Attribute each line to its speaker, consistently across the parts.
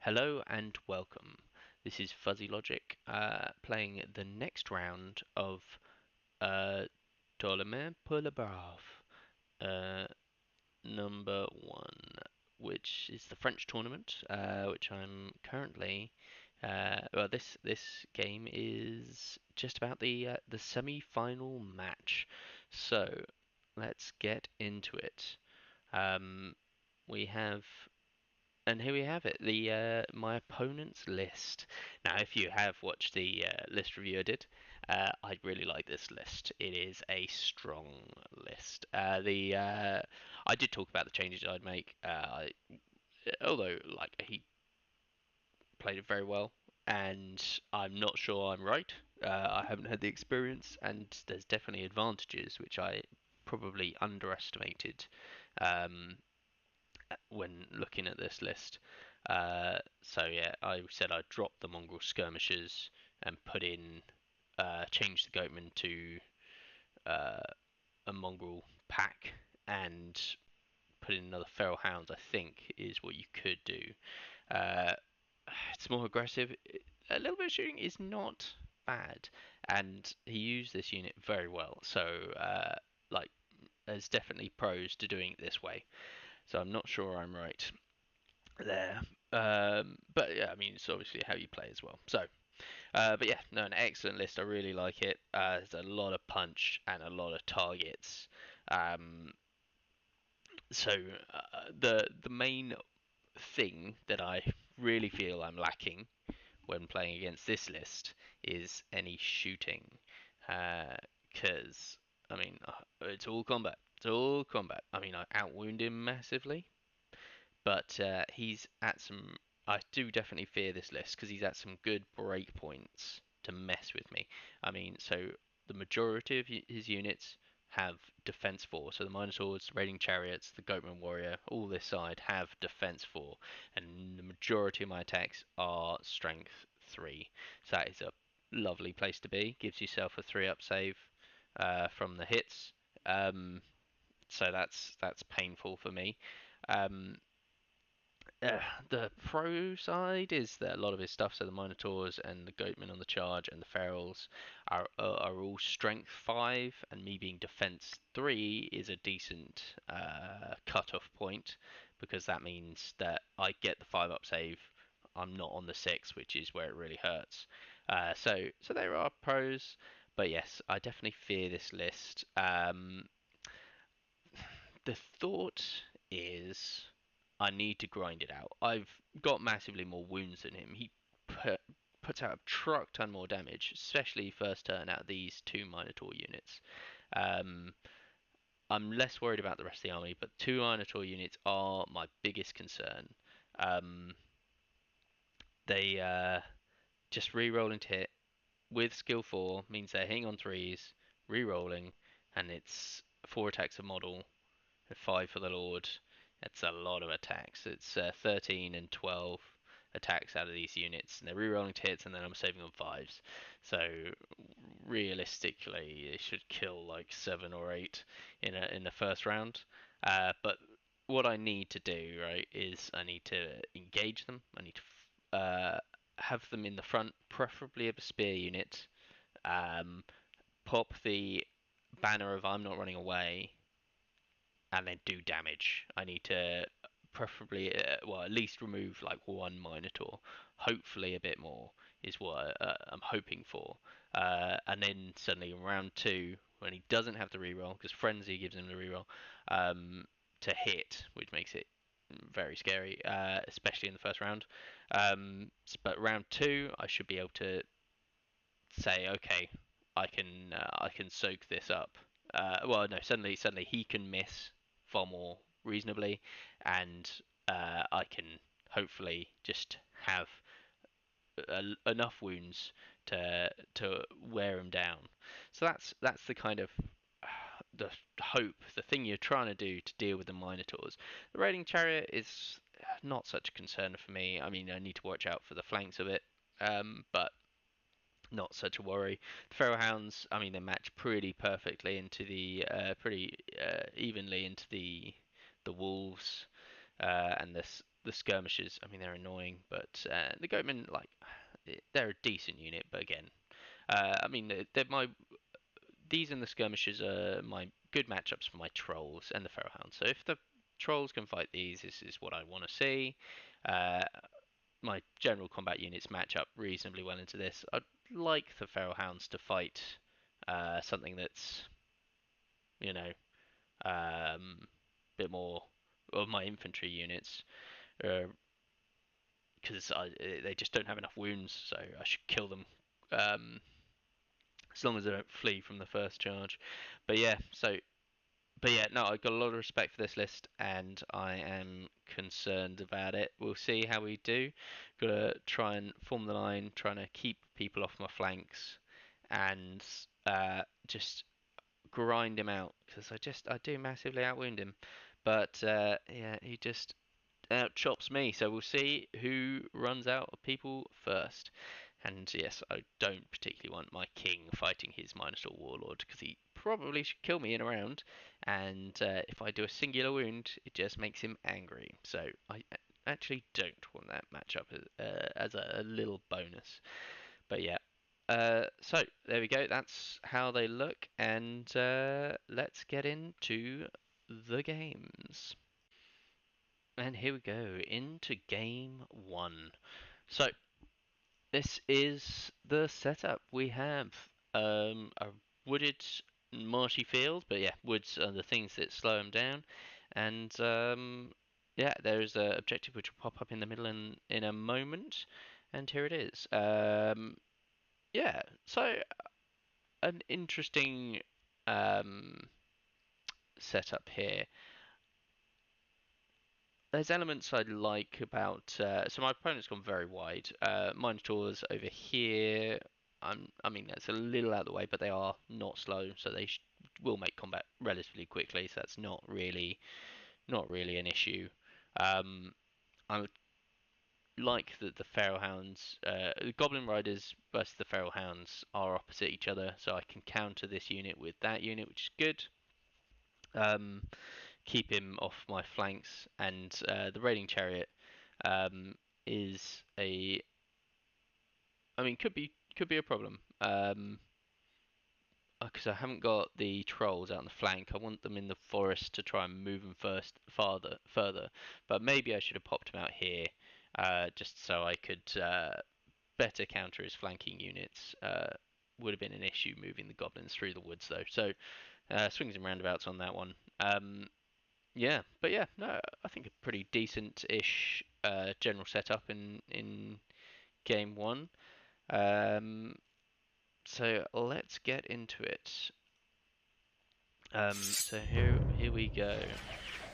Speaker 1: Hello and welcome. This is Fuzzy Logic, playing the next round of Sovlment pour le Brave, uh, number 1, which is the French tournament, which I'm currently. Well, this game is just about the semi-final match, so let's get into it. Um, we have And here we have it, the my opponent's list. Now, if you have watched the list review I did, I really like this list. It is a strong list. I did talk about the changes I'd make. Although like he played it very well, and I'm not sure I'm right. I haven't had the experience, and there's definitely advantages which I probably underestimated. Um, when looking at this list. So yeah, I said I'd drop the mongrel skirmishers and put in, change the goatmen to uh, a mongrel pack and put in another feral hounds. I think is what you could do. Uh, it's more aggressive. A little bit of shooting is not bad, and he used this unit very well. So like, there's definitely pros to doing it this way. So I'm not sure I'm right there. But yeah, I mean, it's obviously how you play as well. So, but yeah, no, an excellent list. I really like it. There's a lot of punch and a lot of targets. Um, so the main thing that I really feel I'm lacking when playing against this list is any shooting, because I mean, it's all combat. It's all combat. I mean, I outwound him massively, but he's at some. I do definitely fear this list because he's at some good break points to mess with me. I mean, so the majority of his units have defense 4. So the Minotaurs, the Raiding Chariots, the Goatman Warrior, all this side have defense 4, and the majority of my attacks are strength 3. So that is a lovely place to be. Gives yourself a 3-up save from the hits. So that's painful for me. Um, uh, the pro side is that a lot of his stuff, so the Minotaurs and the Goatmen on the charge and the Ferals are all strength 5, and me being defense 3 is a decent cut-off point because that means that I get the 5-up save. I'm not on the 6, which is where it really hurts. So there are pros, but yes, I definitely fear this list. The thought is I need to grind it out. I've got massively more wounds than him. He puts out a truck ton more damage, especially first turn out of these two Minotaur units. Um, I'm less worried about the rest of the army, but two Minotaur units are my biggest concern. Um, they just re-rolling to hit with skill 4 means they're hitting on 3s, re-rolling, and it's 4 attacks a model, 5 for the Lord. It's a lot of attacks. It's 13 and 12 attacks out of these units, and they're rerolling to hits, and then I'm saving on 5s. So realistically, they should kill like 7 or 8 in the first round. But what I need to do, right, is I need to engage them. I need to have them in the front, preferably of a spear unit. Um, Pop the banner of I'm not running away, and then do damage. I need to preferably, well, at least remove like one Minotaur. Hopefully, a bit more is what I'm hoping for. And then suddenly in round 2, when he doesn't have the reroll, because Frenzy gives him the reroll, to hit, which makes it very scary, especially in the first round. But round 2, I should be able to say, okay, I can soak this up. Well, no, suddenly he can miss far more reasonably, and I can hopefully just have enough wounds to wear him down. So that's the kind of the hope, the thing you're trying to do to deal with the Minotaurs. The raiding chariot is not such a concern for me. I mean, I need to watch out for the flanks of it, but not such a worry. The Feral Hounds, I mean, they match pretty perfectly into pretty evenly into the wolves and the the skirmishers, I mean, they're annoying, but the goatmen, like, they're a decent unit. But again, I mean, they're my these and the skirmishers are my good matchups for my trolls and the feral hounds. So if the trolls can fight these, this is what I want to see. Uh, my general combat units match up reasonably well into this. I'd like the feral hounds to fight something that's, you know, a bit more of my infantry units, because they just don't have enough wounds, so I should kill them um, as long as they don't flee from the first charge. But yeah, no, I've got a lot of respect for this list, and I am concerned about it. We'll see how we do. Gotta try and form the line, trying to keep people off my flanks, and just grind him out because I do massively outwound him. But yeah, he just chops me. So we'll see who runs out of people first. And yes, I don't particularly want my king fighting his Minotaur warlord because he probably should kill me in a round. And if I do a singular wound, it just makes him angry. So I actually don't want that matchup as a little bonus. But yeah. So there we go. That's how they look, and let's get into the games. And here we go into game one. So this is the setup. We have a wooded, marshy field, but yeah, woods are the things that slow them down. And yeah, there's an objective which will pop up in the middle in a moment. And here it is. Yeah, so an interesting um, setup here. There's elements I like about. So my opponent's gone very wide. Minotaurs over here. I mean, that's a little out of the way, but they are not slow, so they will make combat relatively quickly. So that's not really an issue. I would like that the feral hounds, the goblin riders versus the feral hounds are opposite each other, so I can counter this unit with that unit, which is good. Um, keep him off my flanks, and the raiding chariot is a, I mean, could be a problem. Because I haven't got the trolls out on the flank. I want them in the forest to try and move them further. But maybe I should have popped them out here, just so I could better counter his flanking units. Would have been an issue moving the goblins through the woods though. So swings and roundabouts on that one. Yeah, but yeah, no, I think a pretty decent-ish general setup in game one. Um, so let's get into it. So here we go.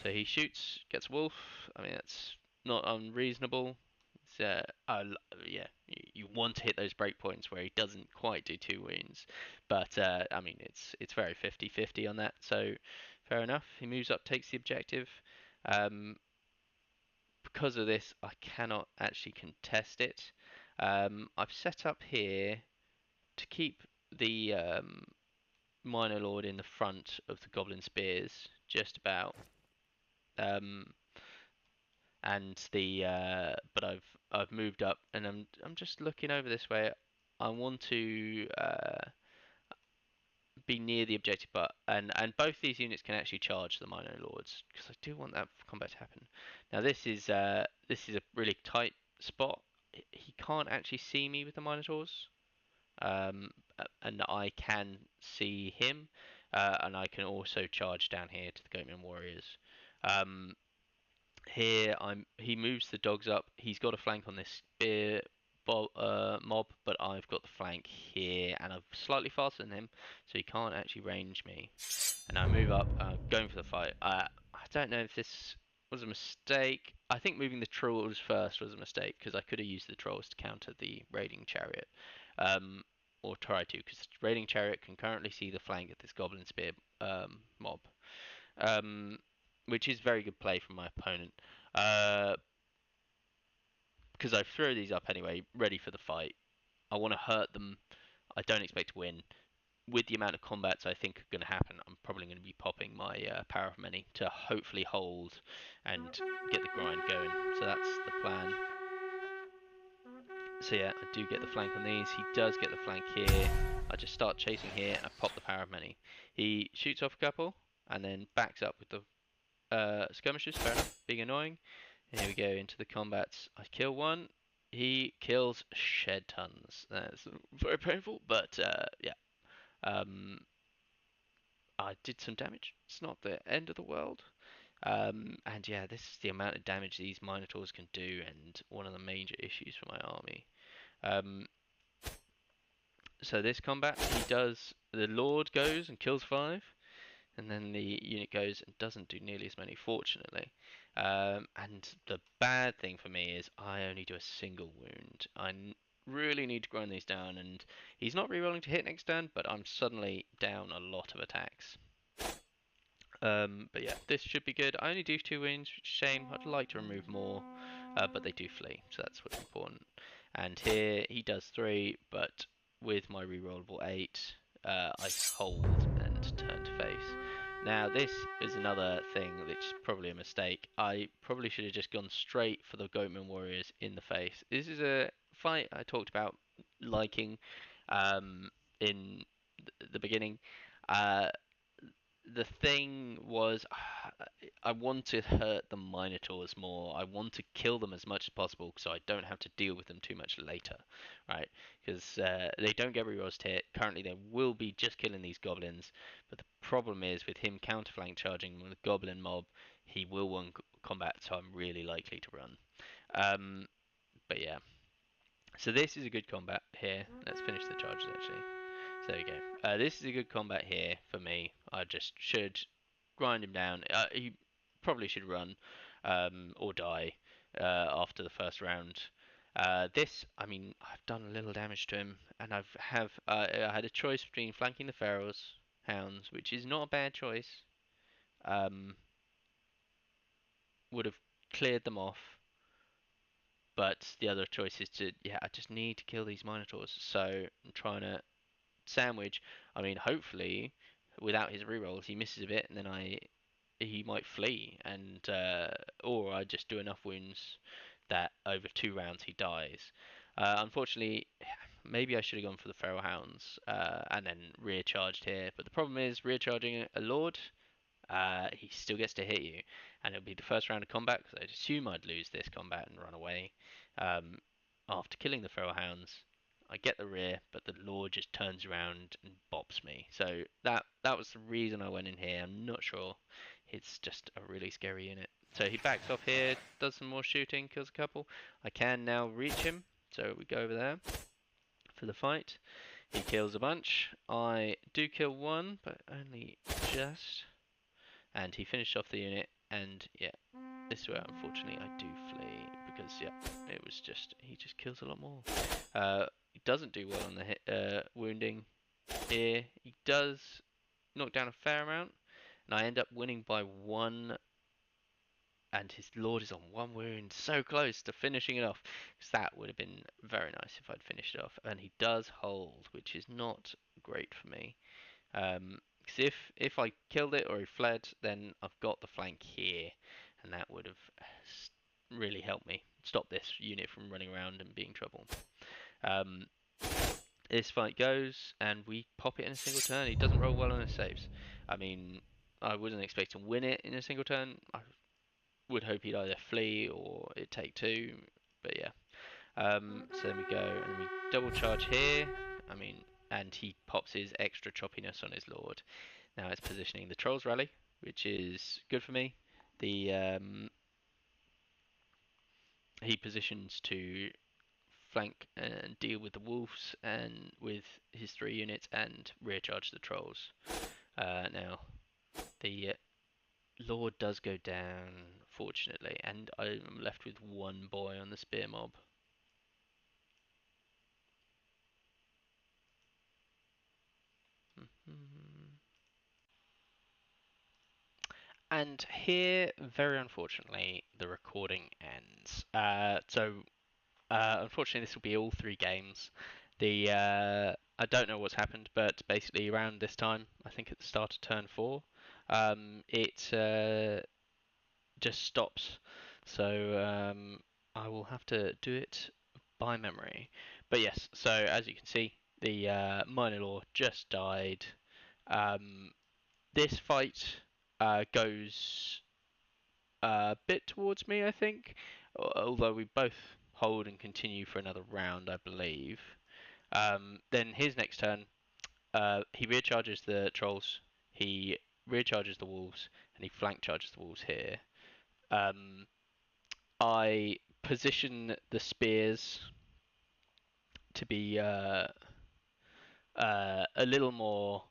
Speaker 1: So he shoots, gets wolf. I mean that's not unreasonable. It's, yeah, you want to hit those breakpoints where he doesn't quite do two wounds, but I mean it's very 50-50 on that. So fair enough. He moves up, takes the objective. Um, because of this, I cannot actually contest it. I've set up here to keep the Minor Lord in the front of the Goblin Spears, just about. Um, and the but I've moved up, and I'm just looking over this way. I want to be near the objective, but and both these units can actually charge the Minor Lords because I do want that combat to happen. Now this is a really tight spot. He can't actually see me with the Minotaurs, and I can see him, and I can also charge down here to the Goatman Warriors. Um, Here he moves the dogs up. He's got a flank on this spear mob, but I've got the flank here, and I'm slightly faster than him, so he can't actually range me. And I move up, going for the fight. I don't know if this was a mistake. I think moving the trolls first was a mistake because I could have used the trolls to counter the raiding chariot, um, or try to, because the raiding chariot can currently see the flank of this goblin spear mob, um, which is very good play from my opponent. Uh, because I throw these up anyway, ready for the fight. I want to hurt them. I don't expect to win. with the amount of combats I think are going to happen, I'm probably going to be popping my power of many to hopefully hold and get the grind going. So that's the plan. So yeah, I do get the flank on these. He does get the flank here. I just start chasing here and I pop the power of many. He shoots off a couple and then backs up with the skirmishes. Fair enough, being annoying. And here we go into the combats. I kill one. He kills shed tons. That's very painful, but yeah. Um, I did some damage. It's not the end of the world. And yeah, this is the amount of damage these Minotaurs can do, and one of the major issues for my army. Um, so this combat, the Lord goes and kills 5, and then the unit goes and doesn't do nearly as many, fortunately. And the bad thing for me is I only do a single wound. Really need to grind these down, and he's not really willing to hit next turn, but I'm suddenly down a lot of attacks. But yeah, this should be good. I only do 2 wounds, which is a shame. I'd like to remove more, but they do flee, so that's what's important. And here he does 3, but with my rerollable 8, I hold and turn to face. Now this is another thing that's probably a mistake. I probably should have just gone straight for the goatmen warriors in the face. This is a fight I talked about liking in the beginning. Uh, the thing was, I want to hurt the Minotaurs more. I want to kill them as much as possible so I don't have to deal with them too much later, right? Because they don't get rerolls to hit. Currently, they will be just killing these goblins, but the problem is with him counterflank charging with a goblin mob, he will win combat, so I'm really likely to run. But yeah, so this is a good combat here. Let's finish the charges actually. So there you go. This is a good combat here for me. I just should grind him down. He probably should run or die after the first round. I mean, I've done a little damage to him, and I had a choice between flanking the Pharaohs, Hounds, which is not a bad choice. Would have cleared them off, but the other choice is to, yeah, I just need to kill these Minotaurs. So I'm trying to sandwich. I mean, hopefully, without his rerolls, he misses a bit, and then he might flee, and or I just do enough wounds that over 2 rounds he dies. Unfortunately, maybe I should have gone for the Feral Hounds and then rear charged here. But the problem is rear charging a Lord. He still gets to hit you, and it'll be the first round of combat because I'd assume I'd lose this combat and run away. After killing the Feral Hounds, I get the rear, but the Lord just turns around and bops me. So that was the reason I went in here. I'm not sure. It's just a really scary unit. So he backs off here, does some more shooting, kills a couple. I can now reach him, so we go over there for the fight. He kills a bunch. I do kill one, but only just. And he finished off the unit, and yeah, this is where unfortunately I do flee, because yeah, it was just, he just kills a lot more. He doesn't do well on the hit, wounding here. He does knock down a fair amount, and I end up winning by 1, and his Lord is on 1 wound, so close to finishing it off, because that would have been very nice if I'd finished it off. And he does hold, which is not great for me. Because if I killed it or he fled, then I've got the flank here, and that would have really helped me stop this unit from running around and being trouble. This fight goes, and we pop it in a single turn. He doesn't roll well on his saves. I mean, I wasn't expecting to win it in a single turn. I would hope he'd either flee or it'd take 2, but yeah. So then we go and we double charge here. I mean, and he pops his extra choppiness on his Lord. Now it's positioning the Trolls Rally, which is good for me. He positions to flank and deal with the Wolves and with his 3 units and rear charge the Trolls. Now the Lord does go down, fortunately, and I'm left with 1 boy on the spear mob. And here, very unfortunately, the recording ends. Unfortunately, this will be all 3 games. The I don't know what's happened, but basically around this time, I think at the start of turn 4, it just stops. So I will have to do it by memory. But yes, so as you can see, the Minotaur just died. This fight goes a bit towards me, I think, although we both hold and continue for another round, I believe. Then his next turn, he rear charges the trolls, he rear charges the wolves, and he flank charges the wolves here. Um, I position the spears to be a little more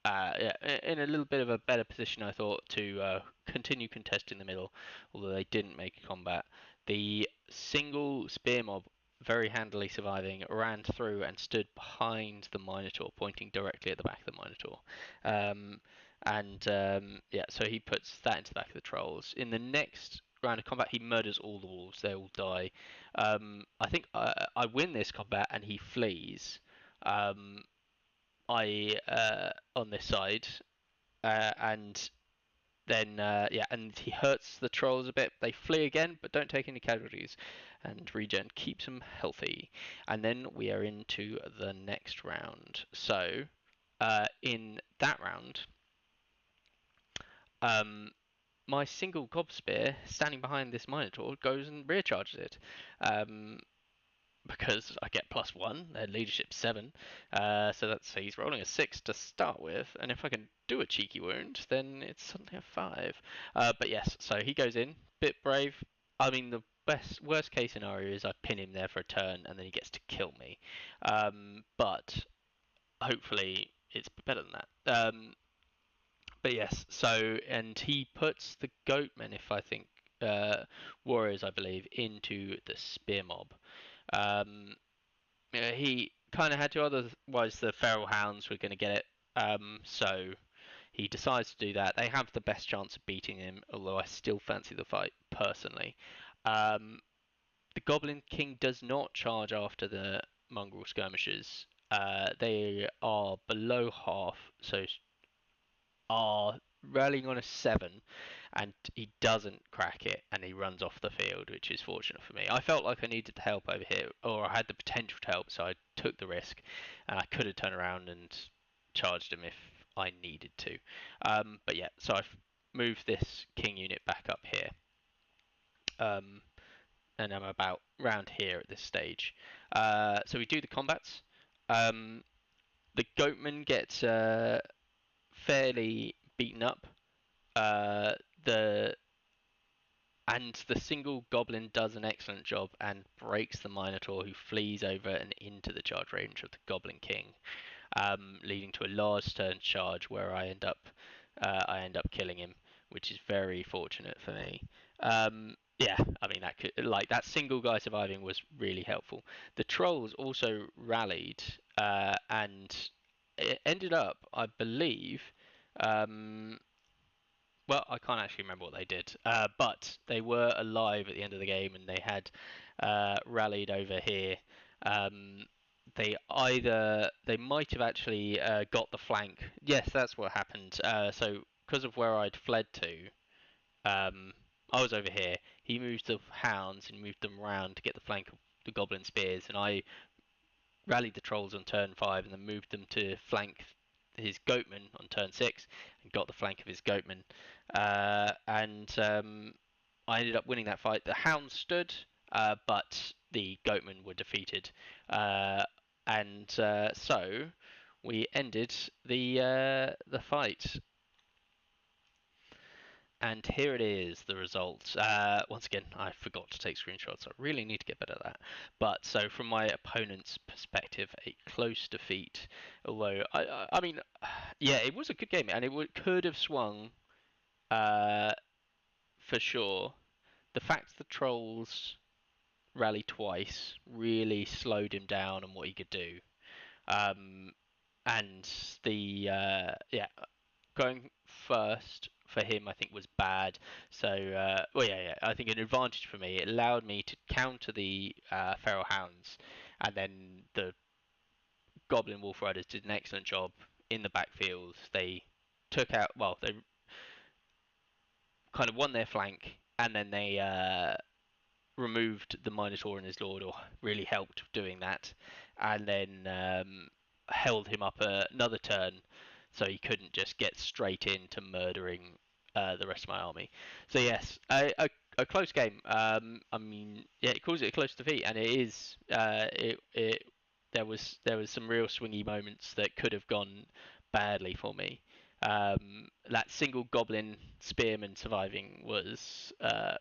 Speaker 1: yeah, in a little bit of a better position, I thought, to continue contesting the middle, although they didn't make a combat. The single spear mob, very handily surviving, ran through and stood behind the Minotaur, pointing directly at the back of the Minotaur. Um, yeah, so he puts that into the back of the trolls. In the next round of combat, he murders all the wolves. They all die. I think I win this combat and he flees. I on this side, and then yeah, and he hurts the trolls a bit. They flee again, but don't take any casualties, and regen keeps them healthy. And then we are into the next round. So in that round, um, my single gob spear standing behind this Minotaur goes and rear charges it. Because I get +1, their leadership 7, so he's rolling a 6 to start with, and if I can do a cheeky wound, then it's suddenly a 5. But yes, so he goes in, bit brave. I mean, the worst case scenario is I pin him there for a turn, and then he gets to kill me. But hopefully it's better than that. But yes, so and he puts the goatmen, if I think warriors, I believe, into the spear mob. Um, yeah, he kind of had to, otherwise the feral hounds were going to get it. So he decides to do that. They have the best chance of beating him, although I still fancy the fight personally. Um, the Goblin King does not charge after the mongrel skirmishers. They are below half, so are rallying on a 7, and he doesn't crack it, and he runs off the field, which is fortunate for me. I felt like I needed help over here, or I had the potential to help, so I took the risk, and I could have turned around and charged him if I needed to. But yeah, so I've moved this king unit back up here, and I'm about round here at this stage. So we do the combats. The goatmen get fairly beaten up. Uh, the the single goblin does an excellent job and breaks the Minotaur, who flees over and into the charge range of the Goblin King, leading to a large turn charge where I end up killing him, which is very fortunate for me. Yeah, I mean that could, like, that single guy surviving was really helpful. The trolls also rallied and it ended up, I believe. Um, well, I can't actually remember what they did, but they were alive at the end of the game, and they had rallied over here. Um, they might have actually got the flank. Yes, that's what happened. So because of where I'd fled to, I was over here. He moved the hounds and moved them round to get the flank of the goblin spears, and I rallied the trolls on turn 5 and then moved them to flank his goatman on turn 6 and got the flank of his goatman. And I ended up winning that fight. The hounds stood, but the goatmen were defeated. So we ended the fight. And here it is, the results. Once again, I forgot to take screenshots. I really need to get better at that. But so from my opponent's perspective, a close defeat. Although I mean, yeah, it was a good game, and could have swung for sure. The fact the trolls rallied twice really slowed him down on what he could do. Um, and the yeah, going first for him, I think, was bad. So, well, yeah, I think an advantage for me. It allowed me to counter the feral hounds, and then the Goblin Wolf Riders did an excellent job in the backfield. They took out, well, they kind of won their flank, and then they removed the Minotaur and his lord, or really helped doing that, and then held him up another turn, so he couldn't just get straight into murdering the rest of my army. So yes, a close game. I mean, yeah, it calls it a close defeat, and it is. There was some real swingy moments that could have gone badly for me. That single goblin spearman surviving was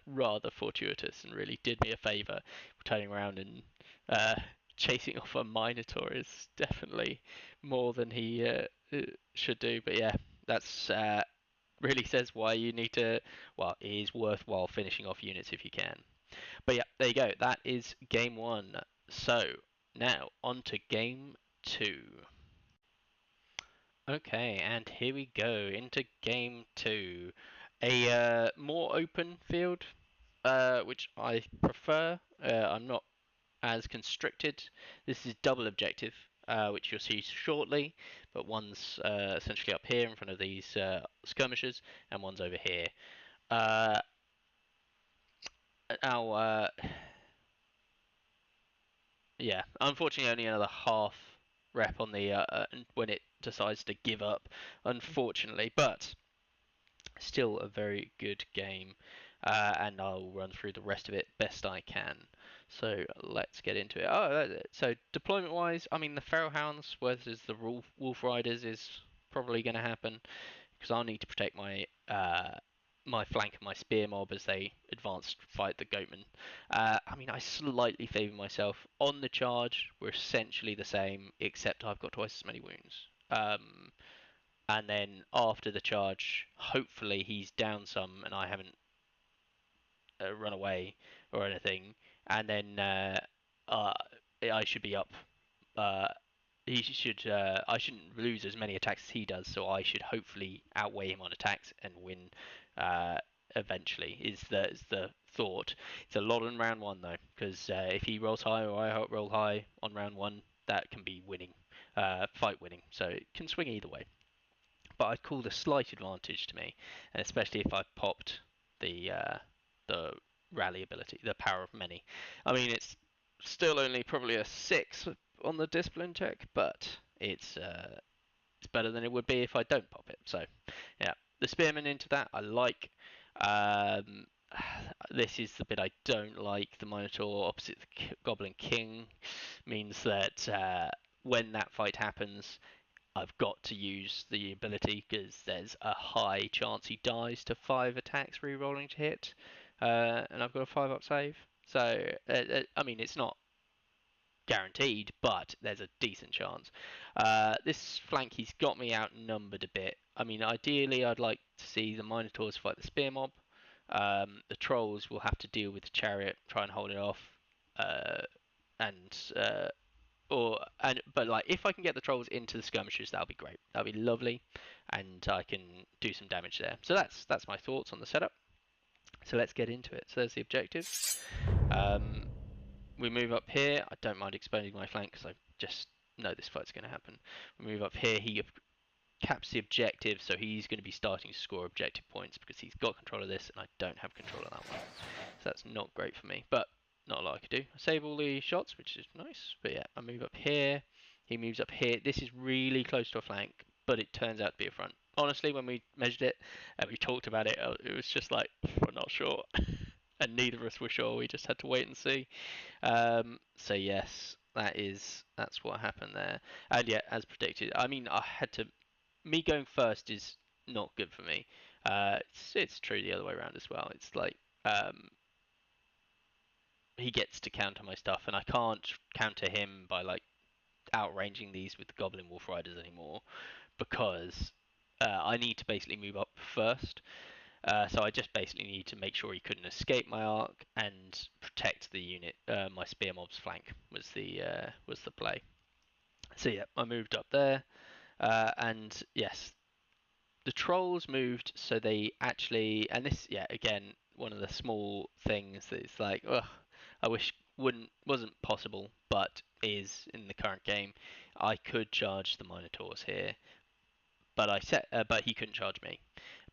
Speaker 1: rather fortuitous and really did me a favour. Turning around and chasing off a Minotaur is definitely more than he should do. But yeah, that's really says why you need to. Well, it is worthwhile finishing off units if you can. But yeah, there you go. That is game one. So now on to game two. Okay, and here we go into game two. A more open field, which I prefer. I'm not as constricted. This is double objective, which you'll see shortly, but one's essentially up here in front of these skirmishers, and one's over here. Uh, now, yeah, unfortunately, only another half rep on the when it decides to give up, unfortunately, but still a very good game, and I'll run through the rest of it best I can. So let's get into it. So deployment wise, I mean the Feral Hounds versus the Wolf Riders is probably going to happen because I'll need to protect my flank and my spear mob as they advance to fight the goatmen. I mean, I slightly favour myself. On the charge, we're essentially the same, except I've got twice as many wounds. And then after the charge, hopefully he's down some and I haven't run away or anything. And then I should be up. Uh, I shouldn't lose as many attacks as he does, so I should hopefully outweigh him on attacks and win uh, eventually. Is the thought? It's a lot on round one though, because if he rolls high or I roll high on round one, that can be winning, fight winning. So it can swing either way. But I'd call the slight advantage to me, and especially if I popped the rally ability, the power of many. I mean, it's still only probably a 6 on the discipline check, but it's better than it would be if I don't pop it. So yeah, the spearman into that I like. Um, this is the bit I don't like. The Minotaur opposite the Goblin King means that when that fight happens, I've got to use the ability because there's a high chance he dies to 5 attacks re-rolling to hit, and I've got a 5-up save. So, I mean, it's not guaranteed, but there's a decent chance. This flank, he's got me outnumbered a bit. I mean, ideally, I'd like to see the Minotaurs fight the Spear Mob. The Trolls will have to deal with the Chariot, try and hold it off, and but like if I can get the trolls into the skirmishers, that'll be great. That'll be lovely, and I can do some damage there. So that's my thoughts on the setup. So let's get into it. So there's the objectives. We move up here. I don't mind exposing my flank because I just know this fight's going to happen. We move up here. He caps the objective, so he's going to be starting to score objective points because he's got control of this, and I don't have control of that one. So that's not great for me, but not a lot I could do. I save all the shots, which is nice. But yeah, I move up here. He moves up here. This is really close to a flank, but it turns out to be a front. Honestly, when we measured it and we talked about it, it was just like, we're not sure. And neither of us were sure. We just had to wait and see. So yes, that's what happened there. And yeah, as predicted, I mean, I had to. Me going first is not good for me. It's true the other way around as well. It's like he gets to counter my stuff, and I can't counter him by like outranging these with the Goblin Wolf Riders anymore because I need to basically move up first. So I just basically need to make sure he couldn't escape my arc and protect the unit. My spear mob's flank was the play. So yeah, I moved up there, and yes, the trolls moved. So they actually, and this yeah again one of the small things that it's like, ugh, I wish wasn't possible, but is in the current game, I could charge the Minotaurs here, but but he couldn't charge me.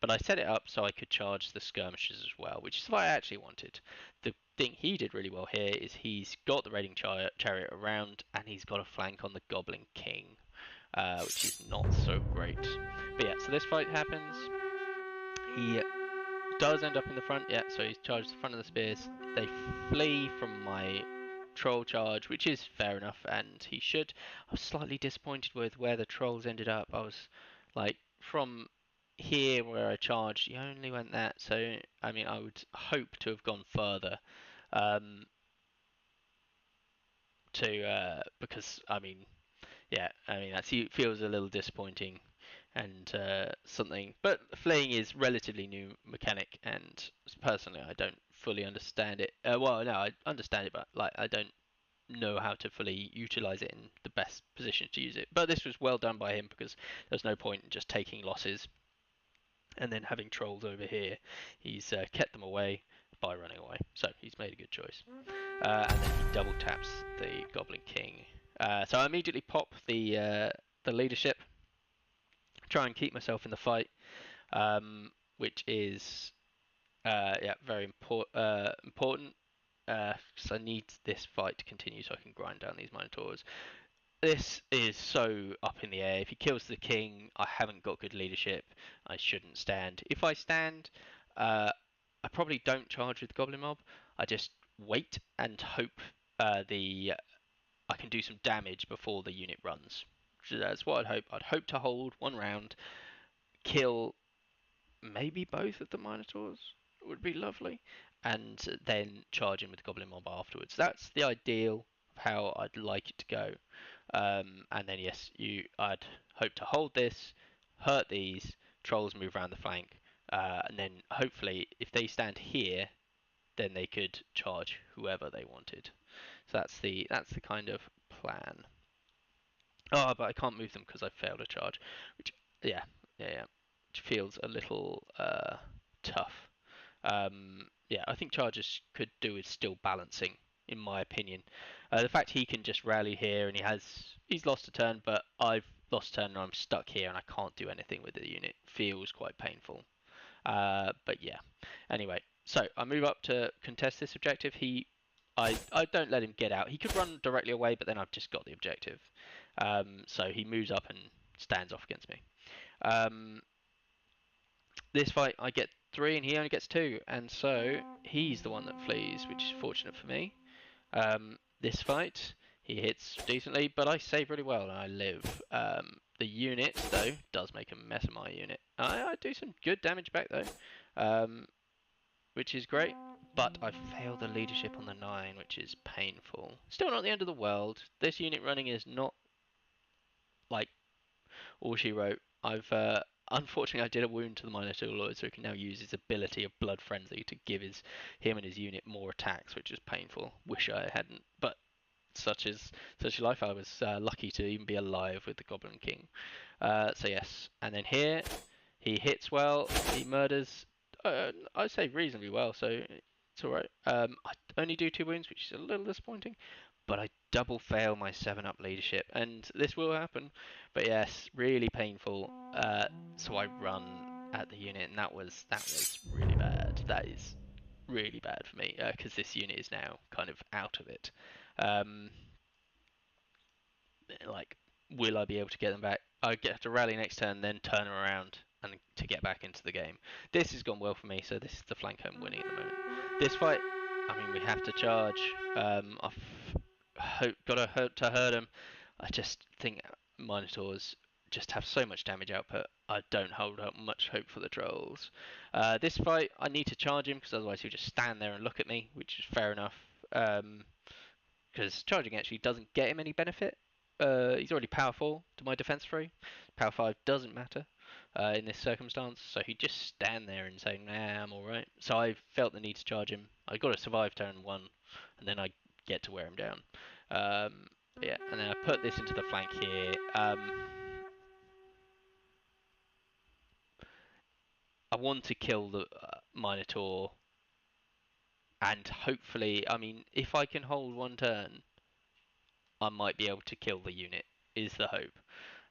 Speaker 1: But I set it up so I could charge the skirmishers as well, which is what I actually wanted. The thing he did really well here is he's got the raiding chariot around, and he's got a flank on the goblin king, which is not so great. But yeah, so this fight happens. He does end up in the front, yeah, so he's charged the front of the spears. They flee from my troll charge, which is fair enough, and he should. I was slightly disappointed with where the trolls ended up. I was like, from here where I charged, he only went that, so I mean, I would hope to have gone further. Um, because I mean, yeah, I mean that feels a little disappointing and something. But fleeing is relatively new mechanic, and personally, I don't fully understand it. Well, no, I understand it, but like I don't know how to fully utilize it in the best position to use it. But this was well done by him because there's no point in just taking losses and then having trolls over here. He's kept them away by running away, so he's made a good choice. And then he double taps the Goblin King. So I immediately pop the leadership, try and keep myself in the fight, which is yeah, very important. So I need this fight to continue so I can grind down these Minotaurs. This is so up in the air. If he kills the king, I haven't got good leadership. I shouldn't stand. If I stand, I probably don't charge with the Goblin Mob. I just wait and hope I can do some damage before the unit runs. So that's what I'd hope. I'd hope to hold one round, kill maybe both of the Minotaurs. Would be lovely, and then charge in with the Goblin Mob afterwards. That's the ideal of how I'd like it to go. And then yes, I'd hope to hold this, hurt these trolls, move around the flank, and then hopefully if they stand here, then they could charge whoever they wanted. So that's the kind of plan. Oh, but I can't move them because I failed a charge, which yeah, yeah, which feels a little tough. Yeah, I think charges could do with still balancing, in my opinion. The fact he can just rally here and he's lost a turn, but I've lost a turn and I'm stuck here and I can't do anything with the unit feels quite painful. But yeah. Anyway, so I move up to contest this objective. I don't let him get out. He could run directly away, but then I've just got the objective. So he moves up and stands off against me. This fight I get 3 and he only gets 2, and so he's the one that flees, which is fortunate for me. This fight he hits decently, but I save really well and I live. The unit though does make a mess of my unit. I do some good damage back though, which is great. But I failed the leadership on the 9, which is painful. Still not the end of the world. This unit running is not like all she wrote. Unfortunately, I did a wound to the Minotaur Lord, so he can now use his ability of Blood Frenzy to give him and his unit more attacks, which is painful. Wish I hadn't, but such is life. I was lucky to even be alive with the Goblin King. So yes, and then here he hits well. He murders. I'd say reasonably well, so it's all right. I only do 2 wounds, which is a little disappointing, but I double fail my 7-up leadership, and this will happen. But yes, really painful. So I run at the unit, and that was really bad. That is really bad for me because this unit is now kind of out of it. Like, will I be able to get them back? I get to rally next turn, then turn around and to get back into the game. This has gone well for me, so this is the flank I'm winning at the moment. This fight, I mean, we have to charge. I've got to hurt him. I just think Minotaurs just have so much damage output. I don't hold up much hope for the trolls. This fight, I need to charge him because otherwise he'll just stand there and look at me, which is fair enough. Because charging actually doesn't get him any benefit. He's already power 4 to my defense 3. Power 5 doesn't matter in this circumstance, so he'd just stand there and say, nah, I'm alright. So I felt the need to charge him. I got to survive turn 1, and then I get to wear him down. Yeah, and then I put this into the flank here. I want to kill the Minotaur, and hopefully, I mean, if I can hold one turn, I might be able to kill the unit, is the hope.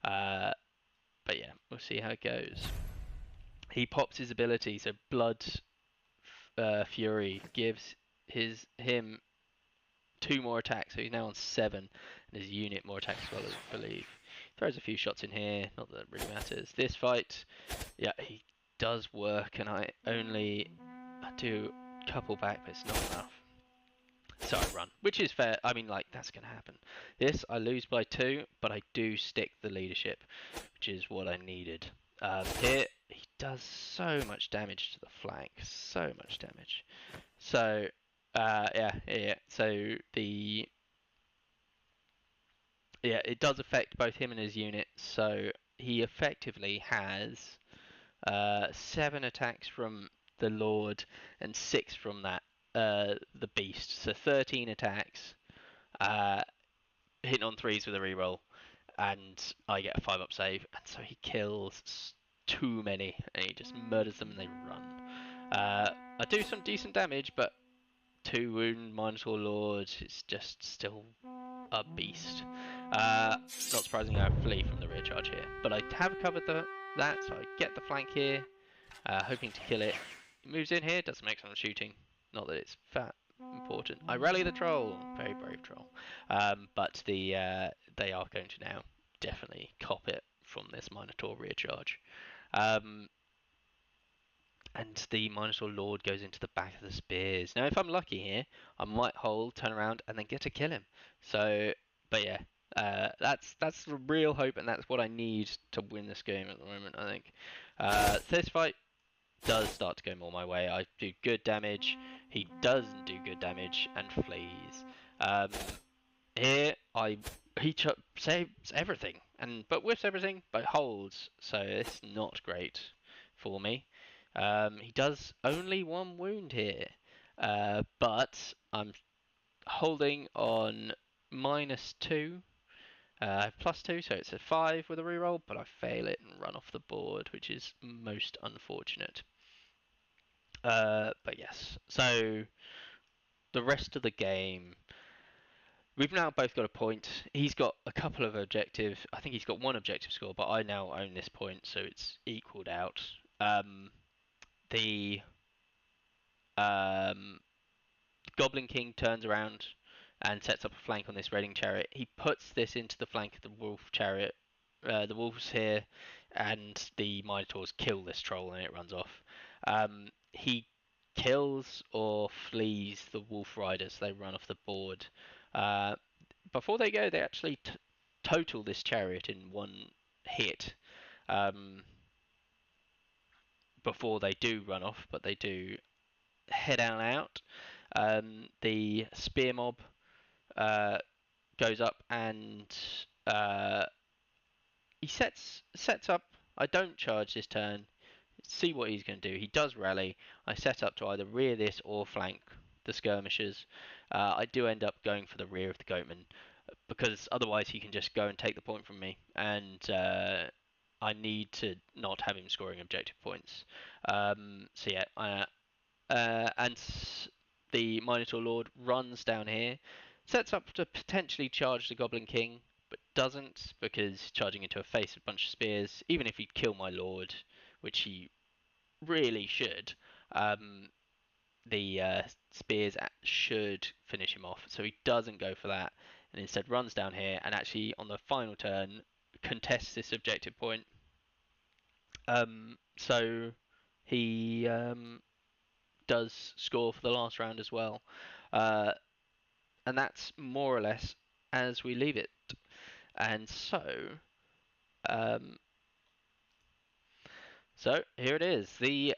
Speaker 1: But yeah, we'll see how it goes. He pops his ability, so Blood Fury gives him 2 more attacks, so he's now on 7, and his unit more attacks as well, I believe. Throws a few shots in here, not that it really matters. This fight, yeah, he does work, and I do a couple back, but it's not enough. So I run, which is fair. I mean, like, that's going to happen. This, I lose by 2, but I do stick the leadership, which is what I needed. Here, he does so much damage to the flank, so much damage. So, yeah. So it does affect both him and his unit. So he effectively has 7 attacks from the Lord and 6 from the Beast. So 13 attacks, hitting on 3s with a reroll, and I get a 5-up save. And so he kills too many, and he just murders them and they run. I do some decent damage, but 2 wound Minotaur Lord is just still a beast. Not surprisingly, I flee from the rear charge here, but I have covered that, so I get the flank here, hoping to kill it. It moves in here, doesn't make some shooting. Not that it's that important. I rally the troll, very brave troll, but they are going to now definitely cop it from this Minotaur rear charge. And the Minotaur Lord goes into the back of the spears. Now, if I'm lucky here, I might hold, turn around, and then get to kill him. So, but yeah, that's the real hope, and that's what I need to win this game at the moment, I think. This fight does start to go more my way. I do good damage. He doesn't do good damage and flees. Here, he saves everything, but whiffs everything, but holds. So it's not great for me. He does only 1 wound here, but I'm holding on -2, +2, so it's a 5 with a reroll, but I fail it and run off the board, which is most unfortunate. But yes, so the rest of the game, we've now both got a point. He's got a couple of objectives. I think he's got 1 objective score, but I now own this point, so it's equaled out. The Goblin King turns around and sets up a flank on this raiding chariot. He puts this into the flank of the wolf chariot. The wolves here and the Minotaurs kill this troll and it runs off. He kills or flees the wolf riders. They run off the board. Before they go, they actually total this chariot in 1 hit. Before they do run off, but they do head on out. The spear mob goes up and he sets up. I don't charge this turn. See what he's going to do. He does rally. I set up to either rear this or flank the skirmishers. I do end up going for the rear of the goatmen because otherwise he can just go and take the point from me, and I need to not have him scoring objective points. So yeah, and the Minotaur Lord runs down here, sets up to potentially charge the Goblin King, but doesn't because charging into a face with a bunch of spears, even if he'd kill my Lord, which he really should, the spears should finish him off. So he doesn't go for that and instead runs down here and actually on the final turn contests this objective point. So he does score for the last round as well. And that's more or less as we leave it. And so here it is, the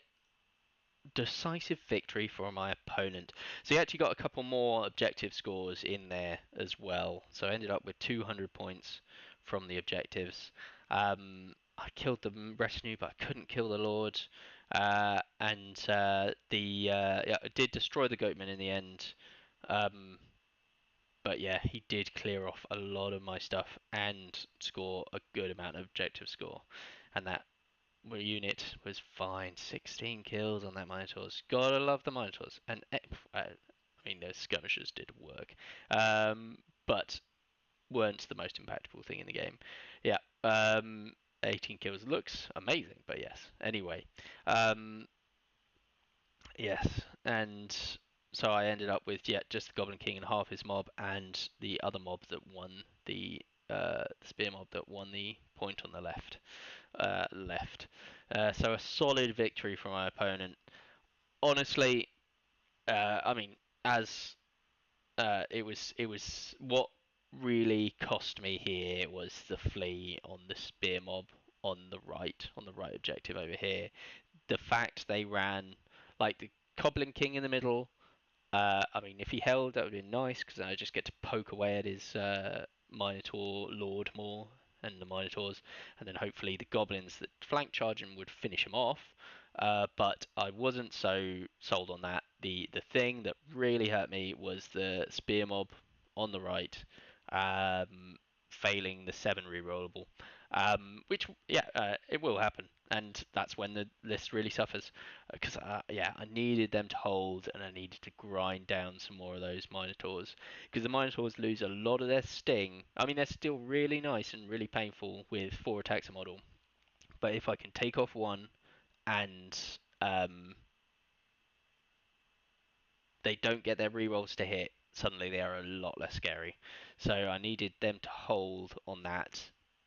Speaker 1: decisive victory for my opponent. So he actually got a couple more objective scores in there as well. So I ended up with 200 points from the objectives. I killed the retinue, but I couldn't kill the Lord. I did destroy the goatman in the end. But yeah, he did clear off a lot of my stuff and score a good amount of objective score. And that unit was fine. 16 kills on that Minotaurs. Gotta love the Minotaurs. And I mean, those skirmishers did work. But weren't the most impactful thing in the game. Yeah. 18 kills looks amazing, but yes. Anyway, um, yes, and so I ended up with just the Goblin King and half his mob, and the other mob that won the spear mob that won the point on the left. So a solid victory for my opponent. Honestly, I mean, as it was what really cost me here was the flee on the spear mob on the right objective over here. The fact they ran like the Goblin King in the middle. I mean, if he held, that would be nice because I just get to poke away at his Minotaur Lord more and the Minotaurs, and then hopefully the goblins that flank charge him would finish him off. But I wasn't so sold on that. The thing that really hurt me was the spear mob on the right, um, failing the 7 rerollable. Which it will happen, and that's when the list really suffers. Because I needed them to hold, and I needed to grind down some more of those Minotaurs. Because the Minotaurs lose a lot of their sting. I mean, they're still really nice and really painful with 4 attacks a model. But if I can take off one and um, they don't get their rerolls to hit, suddenly they are a lot less scary. So I needed them to hold on that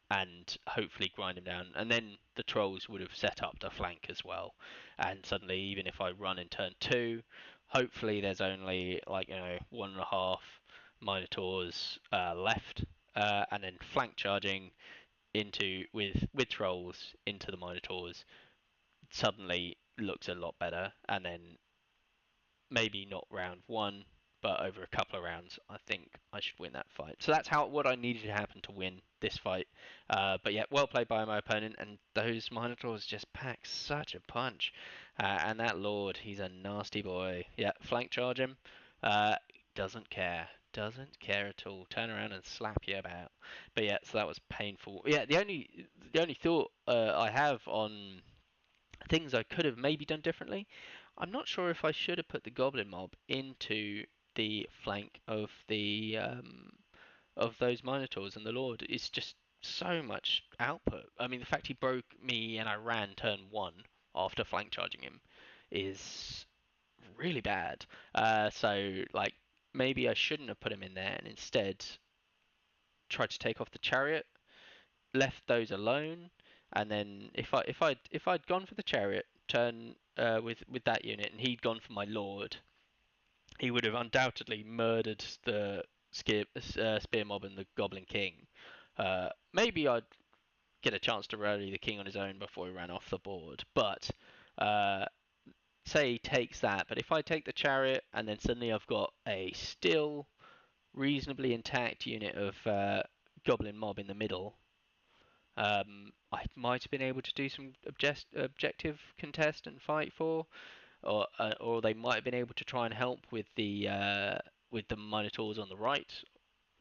Speaker 1: and hopefully grind them down. And then the trolls would have set up to flank as well. And suddenly, even if I run in turn 2, hopefully there's only like 1.5 Minotaurs left, and then flank charging into with trolls into the Minotaurs suddenly looks a lot better. And then maybe not round 1, but over a couple of rounds, I think I should win that fight. So that's what I needed to happen to win this fight. But yeah, well played by my opponent, and those Minotaurs just pack such a punch. And that Lord, he's a nasty boy. Yeah, flank charge him. Uh, doesn't care. Doesn't care at all. Turn around and slap you about. But yeah, so that was painful. Yeah, the only thought I have on things I could have maybe done differently. I'm not sure if I should have put the goblin mob into the flank of those minotaurs and the lord. It's just so much output. I mean, the fact he broke me and I ran turn 1 after flank charging him is really bad. So like maybe I shouldn't have put him in there and instead tried to take off the chariot, left those alone, and then if I'd gone for the chariot turn with that unit, and he'd gone for my lord, he would have undoubtedly murdered the spear mob and the goblin king. Maybe I'd get a chance to rally the king on his own before he ran off the board, but uh, say he takes that. But if I take the chariot and then suddenly I've got a still reasonably intact unit of goblin mob in the middle, I might have been able to do some objective contest and fight for, or they might have been able to try and help with the Minotaurs on the right.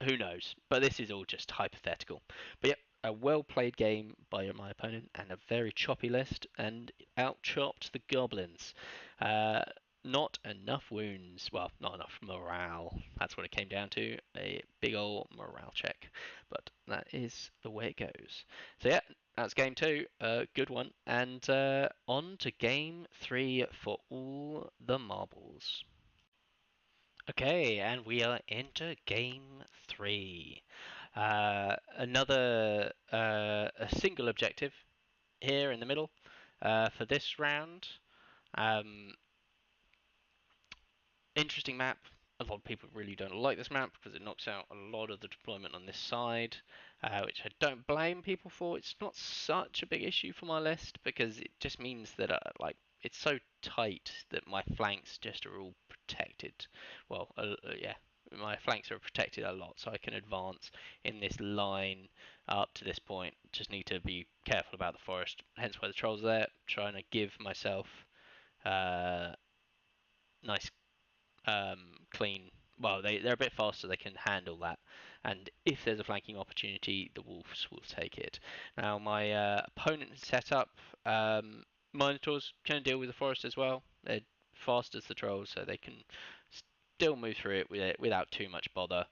Speaker 1: Who knows? But this is all just hypothetical. But yep, a well played game by my opponent and a very choppy list, and outchopped the goblins. Uh, not enough wounds. Well, not enough morale. That's what it came down to. A big old morale check. But that is the way it goes. So yeah, that's game 2. Good one. And on to game 3 for all the marbles. Okay, and we are into game 3. Another a single objective here in the middle for this round. Um, Interesting map. A lot of people really don't like this map because it knocks out a lot of the deployment on this side, which I don't blame people for. It's not such a big issue for my list because it just means that like it's so tight that my flanks just are all protected. Well, yeah, my flanks are protected a lot, so I can advance in this line up to this point. Just need to be careful about the forest. Hence why the trolls are there, trying to give myself nice clean. Well, they're a bit faster. They can handle that. And if there's a flanking opportunity, the wolves will take it. Now, my opponent has set up Minotaurs can deal with the forest as well. They're fast as the trolls, so they can still move through it without too much bother.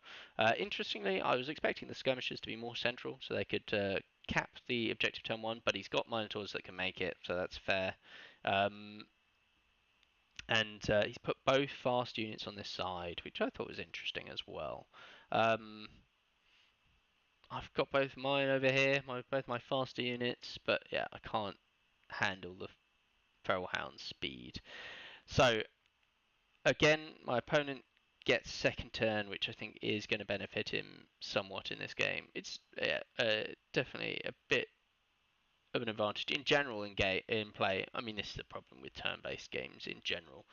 Speaker 1: Interestingly, I was expecting the skirmishers to be more central, so they could cap the objective turn 1, but he's got Minotaurs that can make it, so that's fair. And he's put both fast units on this side, which I thought was interesting as well. I've got both mine over here, both my faster units, but yeah, I can't handle the Feral Hound's speed. So again, my opponent gets second turn, which I think is going to benefit him somewhat in this game. It's definitely a bit of an advantage in general in play. I mean, this is the problem with turn-based games in general.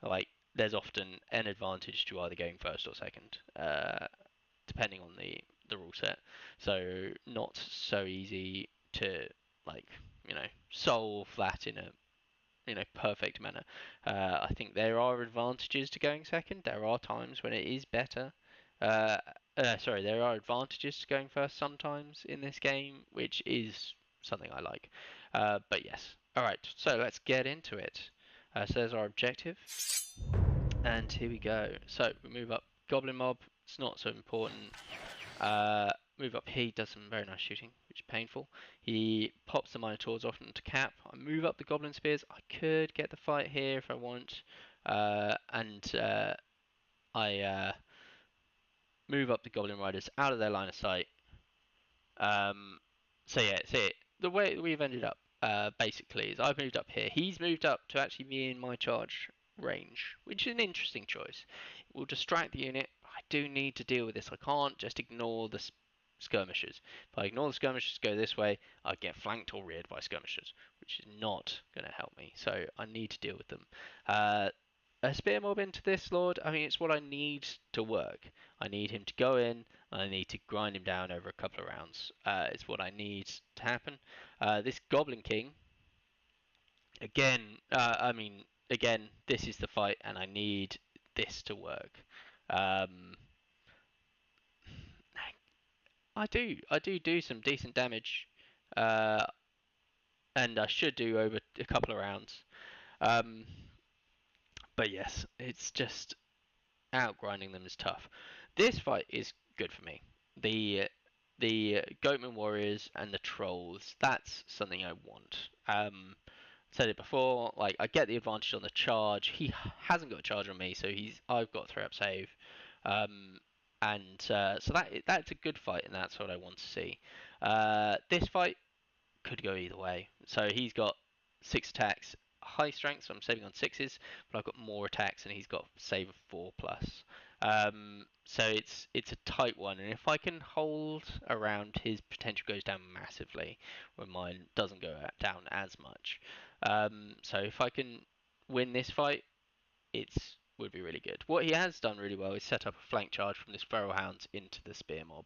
Speaker 1: Like, there's often an advantage to either going first or second, depending on the rule set. So not so easy to like solve that in a perfect manner. I think there are advantages to going second. There are times when it is better. Sorry, there are advantages to going first sometimes in this game, which is something I like. But yes. Alright, so let's get into it. So there's our objective. And here we go. So we move up Goblin Mob. It's not so important. Move up here, he does some very nice shooting, which is painful. He pops the Minotaurs off into cap. I move up the Goblin Spears. I could get the fight here if I want. I move up the Goblin Riders out of their line of sight. So yeah, the way we've ended up basically is I've moved up here. He's moved up to actually be in my charge range, which is an interesting choice. It will distract the unit. I do need to deal with this. I can't just ignore the skirmishers. If I ignore the skirmishers, go this way, I get flanked or reared by skirmishers, which is not going to help me. So I need to deal with them. A spear mob into this lord, I mean, it's what I need to work. I need him to go in, and I need to grind him down over a couple of rounds. It's what I need to happen. This Goblin King, again, again, this is the fight, and I need this to work. I do some decent damage, and I should do over a couple of rounds. But yes, it's just outgrinding them is tough. This fight is good for me. The goatmen warriors and the trolls, that's something I want. Said it before, like I get the advantage on the charge. He hasn't got a charge on me, so I've got 3-up save. So that's a good fight, and that's what I want to see. This fight could go either way. So he's got 6 attacks, high strength, so I'm saving on 6s, but I've got more attacks, and he's got save of 4+. So it's a tight one, and if I can hold around, his potential goes down massively, when mine doesn't go down as much. So if I can win this fight, would be really good. What he has done really well is set up a flank charge from this Feral Hound into the Spear Mob.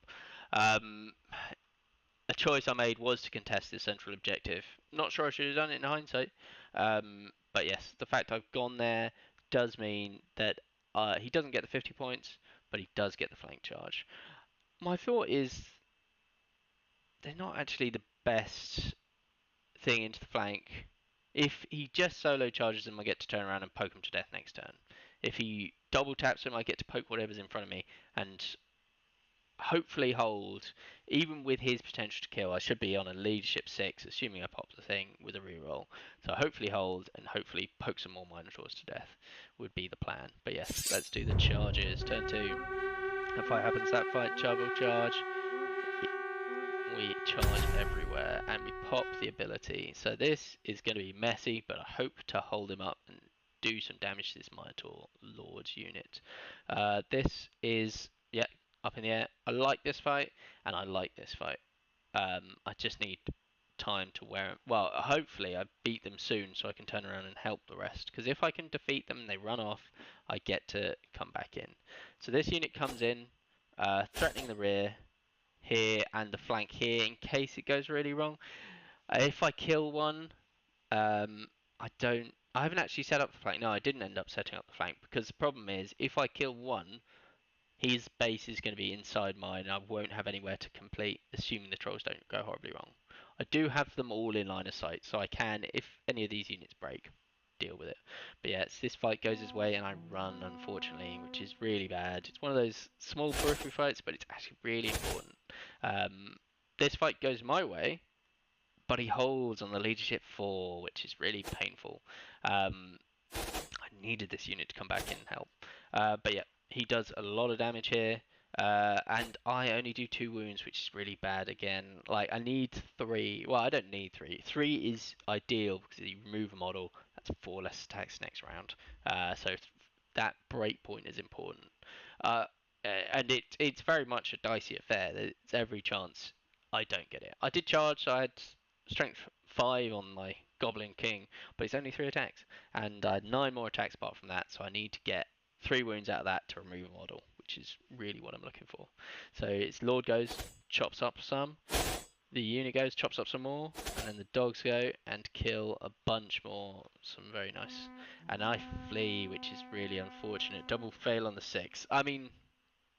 Speaker 1: A choice I made was to contest this central objective. Not sure I should have done it in hindsight, but yes, the fact I've gone there does mean that he doesn't get the 50 points, but he does get the flank charge. My thought is they're not actually the best thing into the flank. If he just solo charges him, I get to turn around and poke him to death next turn. If he double taps him, I get to poke whatever's in front of me and hopefully hold. Even with his potential to kill, I should be on a leadership 6, assuming I pop the thing with a reroll. So hopefully hold and hopefully poke some more Minotaurs to death would be the plan. But yes, let's do the charges. Turn 2. If fight happens, that fight, will charge. We charge everywhere and we pop the ability. So this is going to be messy, but I hope to hold him up and do some damage to this Minotaur Lord's unit. This is, yeah, up in the air. I like this fight, and I like this fight. I just need time to wear them. Well, hopefully I beat them soon so I can turn around and help the rest. Because if I can defeat them and they run off, I get to come back in. So this unit comes in, threatening the rear here and the flank here in case it goes really wrong. If I kill one, I haven't actually set up the flank. No, I didn't end up setting up the flank because the problem is if I kill one, his base is going to be inside mine and I won't have anywhere to complete, assuming the trolls don't go horribly wrong. I do have them all in line of sight, so I can, if any of these units break, deal with it. But yeah, this fight goes his way, and I run, unfortunately, which is really bad. It's one of those small periphery fights, but it's actually really important. This fight goes my way, but he holds on the leadership 4, which is really painful. I needed this unit to come back in and help. But yeah, he does a lot of damage here. And I only do 2 wounds, which is really bad again. Like, I need 3. Well, I don't need 3. 3 is ideal because you remove a model. That's 4 less attacks next round. So that break point is important. And it's very much a dicey affair. There's every chance I don't get it. I did charge, so I had strength 5 on my Goblin King, but it's only 3 attacks. And I had 9 more attacks apart from that, so I need to get 3 wounds out of that to remove a model, which is really what I'm looking for. So it's Lord goes, chops up some, the unit goes, chops up some more, and then the dogs go and kill a bunch more. Some very nice. And I flee, which is really unfortunate. Double fail on the 6. I mean,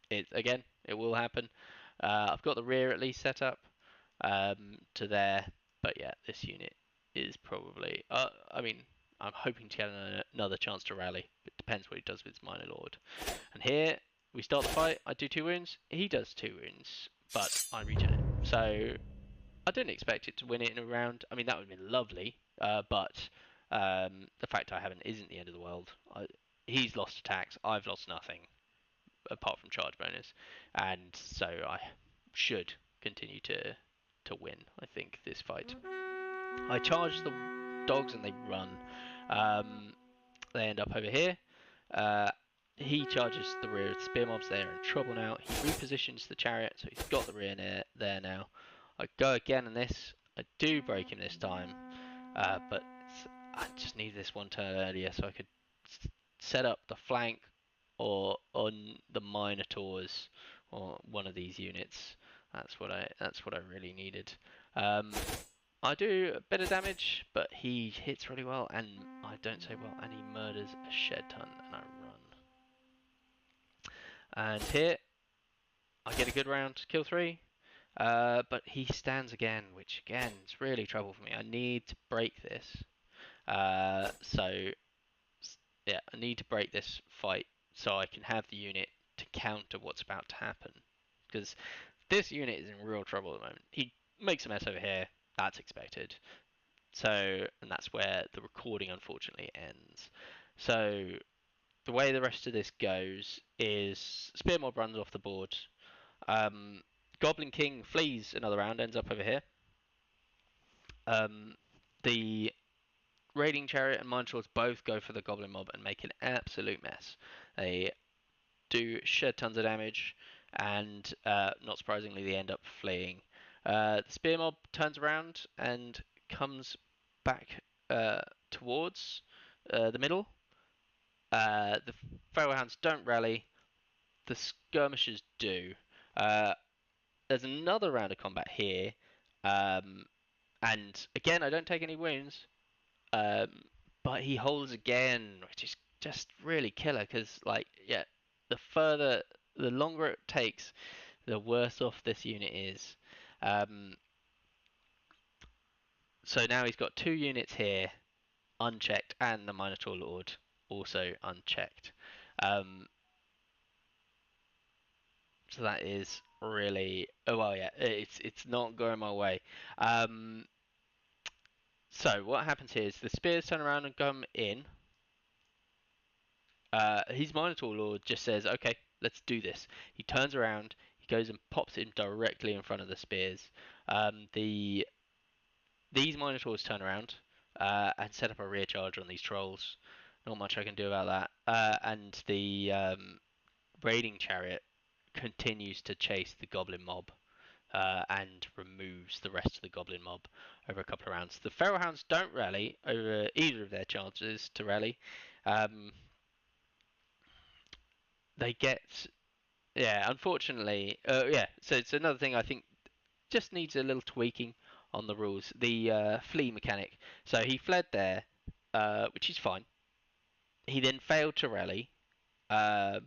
Speaker 1: it will happen. I've got the rear at least set up to there, but yeah, this unit is probably. I mean, I'm hoping to get another chance to rally. It depends what he does with his minor lord. And here we start the fight. I do 2 wounds. He does 2 wounds, but I regen it. So I didn't expect it to win it in a round. I mean, that would have been lovely, but the fact I haven't isn't the end of the world. He's lost attacks. I've lost nothing apart from charge bonus, and so I should continue to win. I think this fight. I charge the dogs and they run. They end up over here. Uh, he charges the rear of the spear mobs. They're in trouble now. He repositions the chariot, so he's got the rear there now. I go again in this. I do break him this time, but I just need this one turn earlier so I could set up the flank or on the Minotaurs or one of these units. That's what I really needed. I do a bit of damage, but he hits really well, and I don't say well, and he murders a shed ton, and I run. And here, I get a good round, kill 3, but he stands again, which again is really trouble for me. I need to break this. So yeah, I need to break this fight so I can have the unit to counter what's about to happen. Because this unit is in real trouble at the moment. He makes a mess over here, that's expected. So, and that's where the recording unfortunately ends. So, the way the rest of this goes is Spear Mob runs off the board. Goblin King flees another round, ends up over here. The Raiding Chariot and Minotaurs both go for the Goblin Mob and make an absolute mess. They do shed tons of damage, and not surprisingly, they end up fleeing. The Spear Mob turns around and comes back towards the middle. The Feral Hounds don't rally. The Skirmishers do. There's another round of combat here, and again, I don't take any wounds. But he holds again, which is just really killer. Because, like, yeah, the longer it takes, the worse off this unit is. So now he's got 2 units here, unchecked, and the Minotaur Lord also unchecked. So that is really, oh well, yeah, it's not going my way. So what happens here is the spears turn around and come in. His Minotaur Lord just says, okay, let's do this. He turns around, he goes and pops him directly in front of the spears. These Minotaurs turn around and set up a rear charge on these trolls. Not much I can do about that. And the raiding chariot continues to chase the goblin mob. And removes the rest of the goblin mob over a couple of rounds. The feral hounds don't rally over either of their chances to rally. They get, yeah, unfortunately, yeah. So it's another thing I think just needs a little tweaking on the rules. The flee mechanic. So he fled there, which is fine. He then failed to rally. So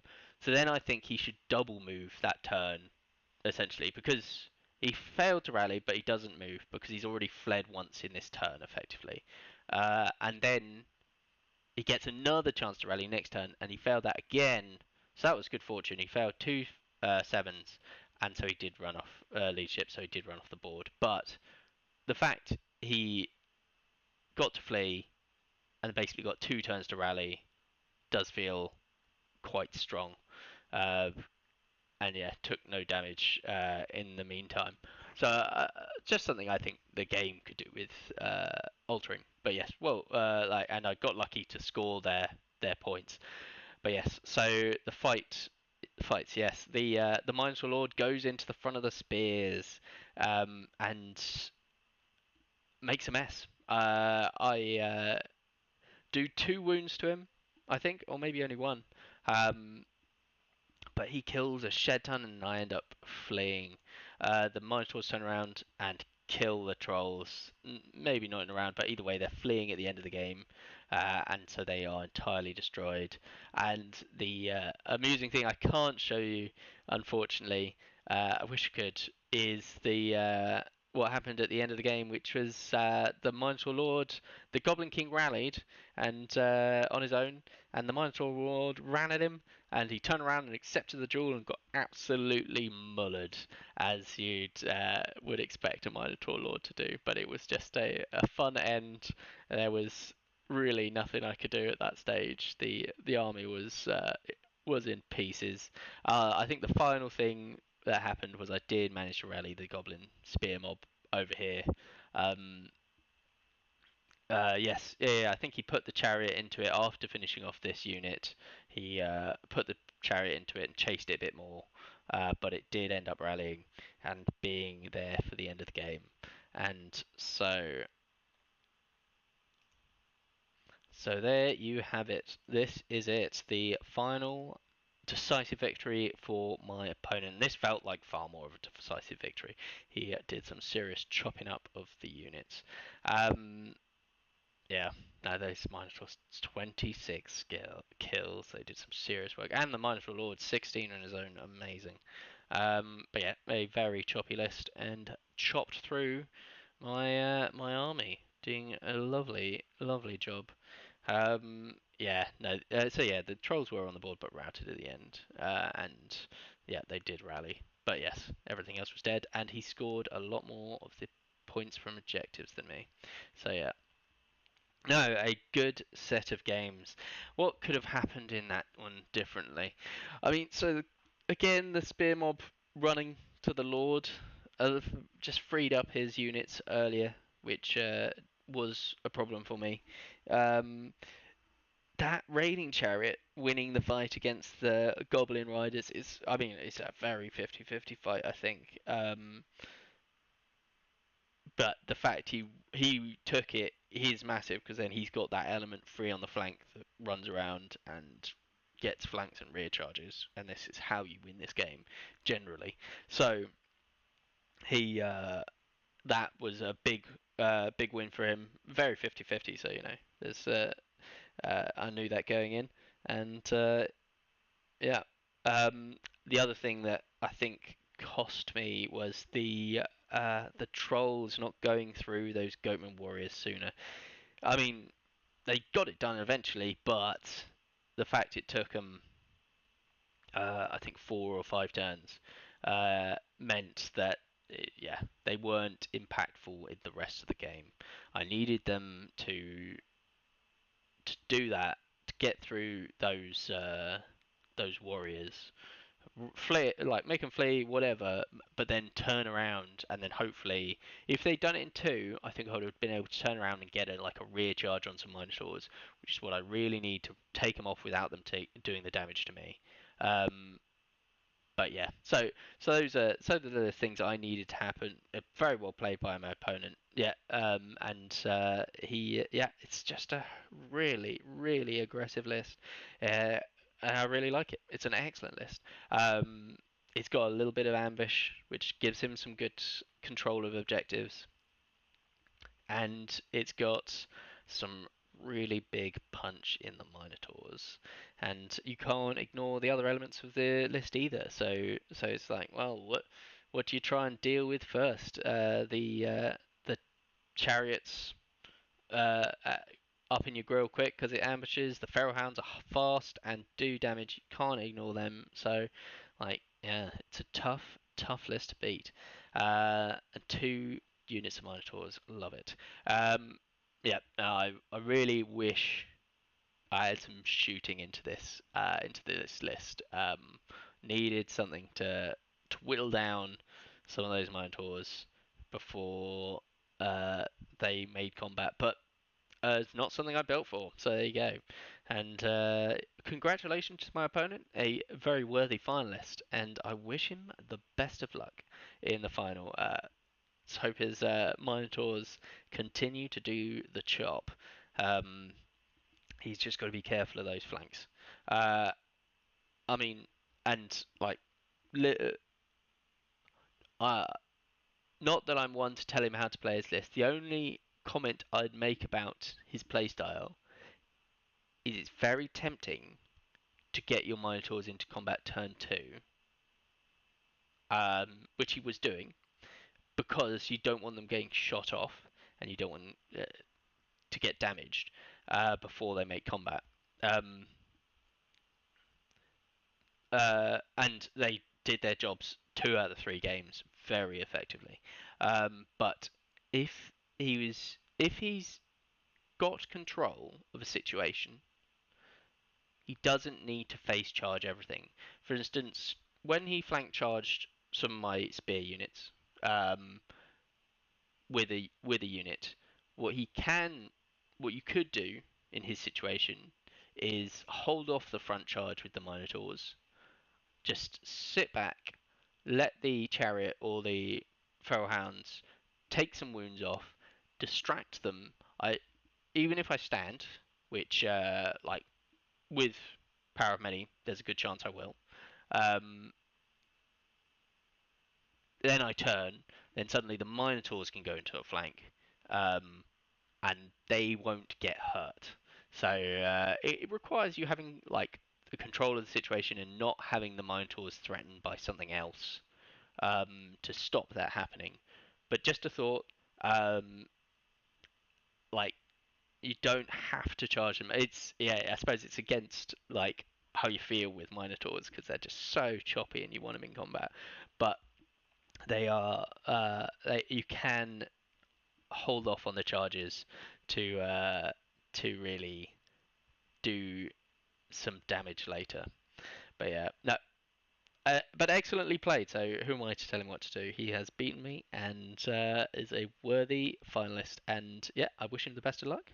Speaker 1: then I think he should double move that turn, essentially, because he failed to rally, but he doesn't move because he's already fled once in this turn, effectively. And then he gets another chance to rally next turn, and he failed that again. So that was good fortune. He failed two sevens, and so he did run off leadership. So he did run off the board. But the fact he got to flee and basically got 2 turns to rally does feel quite strong. Uh, and yeah, took no damage in the meantime. So just something I think the game could do with altering. But yes, well, and I got lucky to score their points. But yes, so the fights. Yes, the Minotaur Lord goes into the front of the spears and makes a mess. I do 2 wounds to him, I think, or maybe only one. Um, but he kills a shed ton, and I end up fleeing. The Minotaurs turn around and kill the trolls. Maybe not in a round, but either way, they're fleeing at the end of the game, and so they are entirely destroyed. And the amusing thing I can't show you, unfortunately, I wish I could, is the what happened at the end of the game, which was the Minotaur Lord, the Goblin King rallied and on his own, and the Minotaur Lord ran at him, and he turned around and accepted the duel and got absolutely mullered, as you'd would expect a Minotaur Lord to do. But it was just a fun end. There was really nothing I could do at that stage. The army was in pieces. I think the final thing that happened was I did manage to rally the Goblin Spear Mob over here. Um, yes, yeah, I think he put the chariot into it after finishing off this unit. He put the chariot into it and chased it a bit more, but it did end up rallying and being there for the end of the game. And so there you have it. This is it, the final decisive victory for my opponent. This felt like far more of a decisive victory. He did some serious chopping up of the units. Yeah, no, those Minotaurs 26 kills. They did some serious work, and the Minotaur Lord 16 on his own, amazing. But yeah, a very choppy list, and chopped through my army, doing a lovely job. Yeah, no, so yeah, the trolls were on the board but routed at the end, and yeah, they did rally. But yes, everything else was dead, and he scored a lot more of the points from objectives than me. So yeah. No, a good set of games. What could have happened in that one differently? I mean, so again, the spear mob running to the Lord just freed up his units earlier, which was a problem for me. Um, that raiding chariot winning the fight against the goblin riders is, I mean, it's a very 50-50 fight, I think. But the fact he took it is massive, because then he's got that element free on the flank that runs around and gets flanks and rear charges, and this is how you win this game generally. So he that was a big win for him. Very 50-50, so you know there's I knew that going in, and yeah. Um, the other thing that I think cost me was the trolls not going through those goatmen warriors sooner. I mean, they got it done eventually, but the fact it took them, I think 4 or 5 turns, meant that yeah, they weren't impactful in the rest of the game. I needed them to do that, to get through those warriors, flee, like make them flee, whatever, but then turn around, and then hopefully, if they'd done it in two, I think I would have been able to turn around and get like a rear charge on some Minotaurs, which is what I really need to take them off without them doing the damage to me. Um, but yeah, so those are the things I needed to happen. Very well played by my opponent. Yeah, and he yeah, it's just a really aggressive list, and I really like it. It's an excellent list. Um, it's got a little bit of ambush, which gives him some good control of objectives, and it's got some really big punch in the Minotaurs, and you can't ignore the other elements of the list either. So it's like, well, what do you try and deal with first? The chariots, uh, uh, up in your grill quick because it ambushes. The feral hounds are fast and do damage. You can't ignore them. So, like, yeah, it's a tough list to beat. And 2 units of Minotaurs, love it. Yeah, I really wish I had some shooting into this list. Needed something to whittle down some of those Minotaurs before uh, they made combat, but it's not something I built for. So there you go. And congratulations to my opponent, a very worthy finalist, and I wish him the best of luck in the final. Let's hope his Minotaurs continue to do the chop. Um, he's just got to be careful of those flanks. Uh, I mean, and like, li- uh, not that I'm one to tell him how to play his list. The only comment I'd make about his playstyle is it's very tempting to get your Minotaurs into combat turn 2, which he was doing, because you don't want them getting shot off and you don't want to get damaged before they make combat. Um, and they did their jobs 2 out of 3 games very effectively. But if if he's got control of a situation, he doesn't need to face charge everything. For instance, when he flank charged some of my spear units um, with a unit, what he can, what you could do in his situation is hold off the front charge with the Minotaurs, just sit back, let the chariot or the feral hounds take some wounds off, distract them. I even if I stand, which like with power of many, there's a good chance I will. Um, then I turn, then suddenly the Minotaurs can go into a flank, um, and they won't get hurt. So it requires you having like the control of the situation and not having the Minotaurs threatened by something else to stop that happening. But just a thought, um, like you don't have to charge them. It's yeah, I suppose it's against like how you feel with Minotaurs because they're just so choppy and you want them in combat. But they are you can hold off on the charges to really do some damage later. But yeah, no. But excellently played. So who am I to tell him what to do? He has beaten me and is a worthy finalist. And yeah, I wish him the best of luck.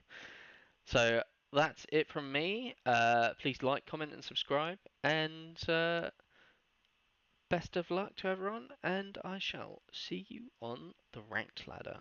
Speaker 1: So that's it from me. Please like, comment, and subscribe. And best of luck to everyone. And I shall see you on the ranked ladder.